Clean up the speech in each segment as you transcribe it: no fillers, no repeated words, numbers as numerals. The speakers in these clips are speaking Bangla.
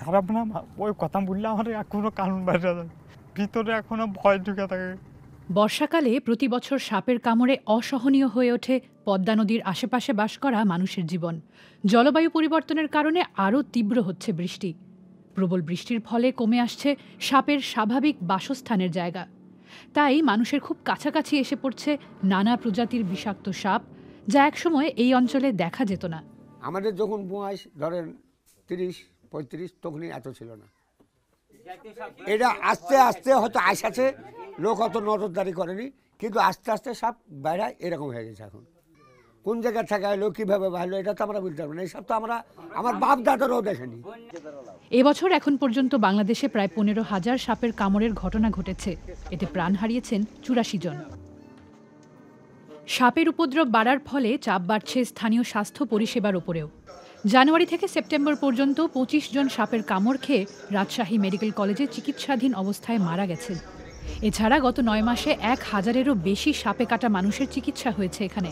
খারাপ না, ওই কথা বললে আমার এখনো কারণ বাইরে যায়, ভিতরে এখনো ভয় ঢুকে থাকে। বর্ষাকালে প্রতি বছর সাপের কামড়ে অসহনীয় হয়ে ওঠে পদ্মা নদীর আশেপাশে বাস করা মানুষের জীবন। জলবায়ু পরিবর্তনের কারণে আরও তীব্র হচ্ছে বৃষ্টি। প্রবল বৃষ্টির ফলে কমে আসছে সাপের স্বাভাবিক বাসস্থানের জায়গা। তাই মানুষের খুব কাছাকাছি এসে পড়ছে নানা প্রজাতির বিষাক্ত সাপ, যা একসময় এই অঞ্চলে দেখা যেত না। আমাদের যখন বয়স ধরেন 30-35, তখনই এত ছিল না। এটা আস্তে আস্তে হয়তো আছে, লোক অত নজরদারি করেনি, কিন্তু আস্তে আস্তে সাপ বাইরে এরকম হয়ে গেছে। এখন কোন জায়গায় থাকা এলো, কীভাবে বাড়লো, এটা তো আমরা বলতে পারবো না। এইসব তো আমার বাপ দাদারও দেখেনি। এবছর এখন পর্যন্ত বাংলাদেশে প্রায় 15,000 সাপের কামড়ের ঘটনা ঘটেছে। এতে প্রাণ হারিয়েছেন 84 জন। সাপের উপদ্রব বাড়ার ফলে চাপ বাড়ছে স্থানীয় স্বাস্থ্য পরিষেবার ওপরেও। জানুয়ারি থেকে সেপ্টেম্বর পর্যন্ত 25 জন সাপের কামড় খেয়ে রাজশাহী মেডিকেল কলেজে চিকিৎসাধীন অবস্থায় মারা গেছেন। এছাড়া গত 9 মাসে 1000-এরও বেশি সাপে কাটা মানুষের চিকিৎসা হয়েছে এখানে,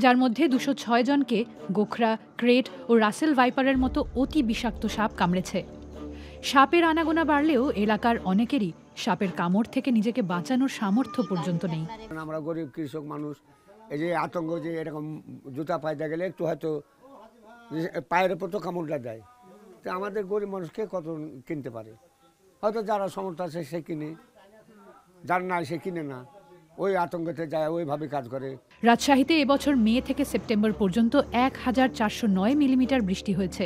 যার মধ্যে 206 জনকে গোখরা, ক্রেট ও রাসেল ভাইপারের মতো অতি বিষাক্ত সাপ কামড়েছে। সাপের আনাগোনা বাড়লেও এলাকার অনেকেরই সাপের কামড় থেকে নিজেকে বাঁচানোর সামর্থ্য পর্যন্ত নেই। আমরা গরিব কৃষক মানুষ, এই যে আতঙ্ক, যে এরকম জুতা পায়দা গেলে একটু হয়তো পায়ের উপর তো কামড়টা দেয়, তো আমাদের গরিব মানুষকে কত কিনতে পারে? হয়তো যারা সমর্থ আছে সে কিনে, যার না সে কিনে না, ওই আতঙ্কতে যায়, ওইভাবে কাজ করে। রাজশাহীতে এবছর মে থেকে সেপ্টেম্বর পর্যন্ত 1409 মিলিমিটার বৃষ্টি হয়েছে,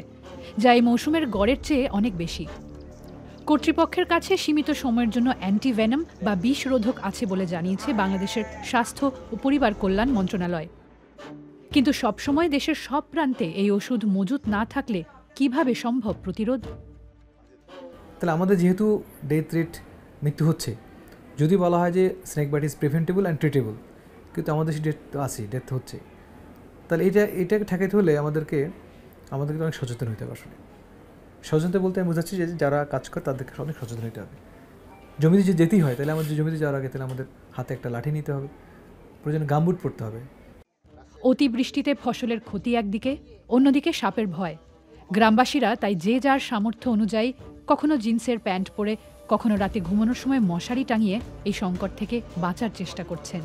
যা এই মৌসুমের গড়ের চেয়ে অনেক বেশি। কর্তৃপক্ষের কাছে সীমিত সময়ের জন্য অ্যান্টিভেনম বা বিষরোধক আছে বলে জানিয়েছে বাংলাদেশের স্বাস্থ্য ও পরিবার কল্যাণ মন্ত্রণালয়। কিন্তু সবসময় দেশের সব প্রান্তে এই ওষুধ মজুত না থাকলে কিভাবে সম্ভব প্রতিরোধ? তাহলে আমাদের যেহেতু ডেথ রেট, মৃত্যু হচ্ছে, যদি বলা হয় যে snake bite is preventable and treatable, কিন্তু আমাদের সেই ডেথ আছে, ডেথ হচ্ছে, তাহলে এটাকে ঠেকাইতে হলে আমাদেরকে অনেক সচেতন হতে হবে। আসলে সচেতন বলতে আমি বোঝাচ্ছি যে যারা কাজ করে তাদেরকে অনেক সচেতন হতে হবে। জমিতে যদি যেতেই হয়, তাহলে আমাদের জমিতে যাওয়ার আগে তাহলে আমাদের হাতে একটা লাঠি নিতে হবে, প্রয়োজনে গামবুট পরতে হবে। অতিবৃষ্টিতে ফসলের ক্ষতি একদিকে, অন্যদিকে সাপের ভয়। গ্রামবাসীরা তাই যে যার সামর্থ্য অনুযায়ী কখনো জিন্সের প্যান্ট পরে, কখনো রাতে ঘুমানোর সময় মশারি টাঙিয়ে এই সংকট থেকে বাঁচার চেষ্টা করছেন।